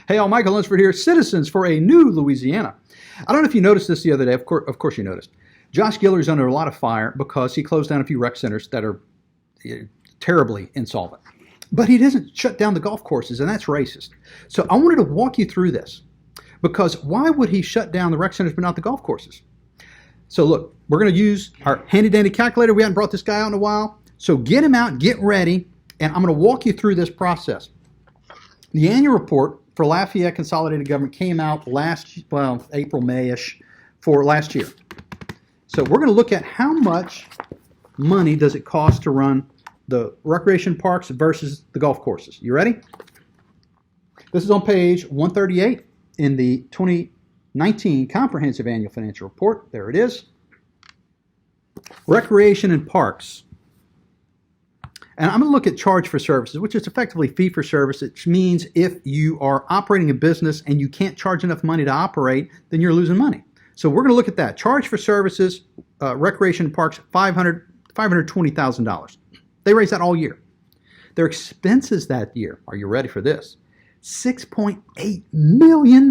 Hey, all, Michael Lunsford here, Citizens for a New Louisiana. I don't know if you noticed this the other day. Of course you noticed. Josh Guillory is under a lot of fire because he closed down a few rec centers that are terribly insolvent. But he doesn't shut down the golf courses, and that's racist. So I wanted to walk you through this, because why would he shut down the rec centers but not the golf courses? So look, we're going to use our handy-dandy calculator. We haven't brought this guy out in a while. So get him out, get ready, and I'm going to walk you through this process. The annual report for Lafayette Consolidated Government came out April, May-ish for last year. So we're going to look at how much money does it cost to run the recreation parks versus the golf courses. You ready? This is on page 138 in the 2019 Comprehensive Annual Financial Report. There it is. Recreation and parks. And I'm going to look at charge for services, which is effectively fee for service. It means if you are operating a business and you can't charge enough money to operate, then you're losing money. So we're going to look at that. Charge for services, recreation parks, $520,000. They raised that all year. Their expenses that year, are you ready for this? $6.8 million.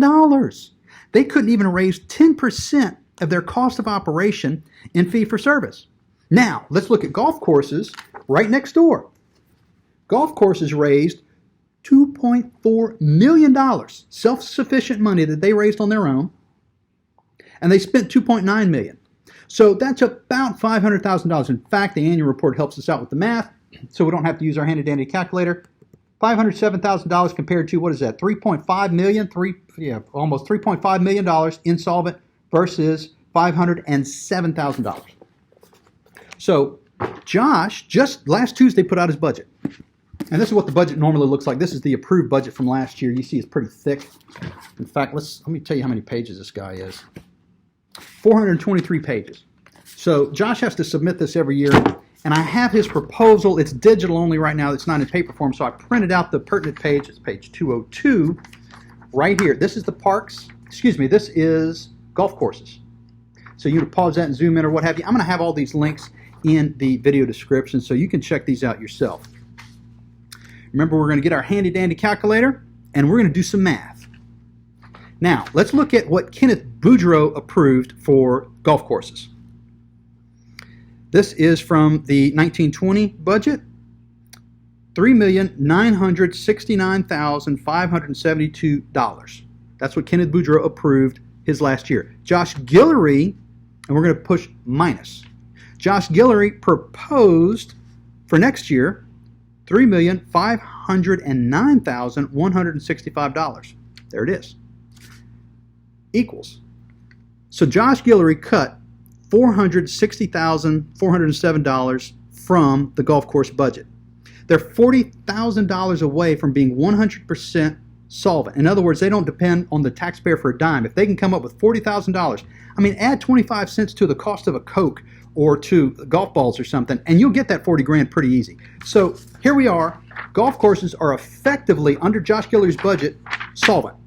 They couldn't even raise 10% of their cost of operation in fee for service. Now, let's look at golf courses right next door. Golf courses raised $2.4 million, self-sufficient money that they raised on their own, and they spent $2.9 million. So that's about $500,000. In fact, the annual report helps us out with the math, so we don't have to use our handy-dandy calculator. $507,000 compared to, what is that, $3.5 million? Almost $3.5 million insolvent versus $507,000. So Josh, just last Tuesday, put out his budget. And this is what the budget normally looks like. This is the approved budget from last year. You see it's pretty thick. In fact, let me tell you how many pages this guy is. 423 pages. So Josh has to submit this every year. And I have his proposal. It's digital only right now. It's not in paper form. So I printed out the pertinent page. It's page 202 right here. This is the parks. This is golf courses. So you can pause that and zoom in or what have you. I'm going to have all these links in the video description so you can check these out yourself. Remember, we're going to get our handy-dandy calculator and we're going to do some math. Now, let's look at what Kenneth Boudreau approved for golf courses. This is from the 1920 budget, $3,969,572. That's what Kenneth Boudreau approved his last year. Josh Guillory, and we're going to push minus. Josh Guillory proposed for next year $3,509,165. There it is. Equals. So Josh Guillory cut $460,407 from the golf course budget. They're $40,000 away from being 100% solvent. In other words, they don't depend on the taxpayer for a dime. If they can come up with $40,000, add 25 cents to the cost of a Coke or to golf balls or something, and you'll get that 40 grand pretty easy. So here we are. Golf courses are effectively, under Josh Guillory's budget, solvent.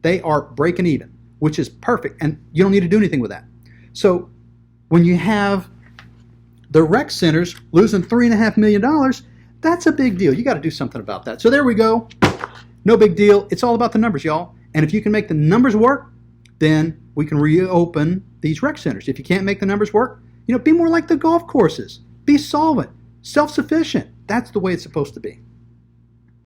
They are breaking even, which is perfect, and you don't need to do anything with that. So when you have the rec centers losing $3.5 million, that's a big deal. You got to do something about that. So there we go. No big deal. It's all about the numbers, y'all. And if you can make the numbers work, then we can reopen these rec centers. If you can't make the numbers work, be more like the golf courses. Be solvent, self-sufficient. That's the way it's supposed to be.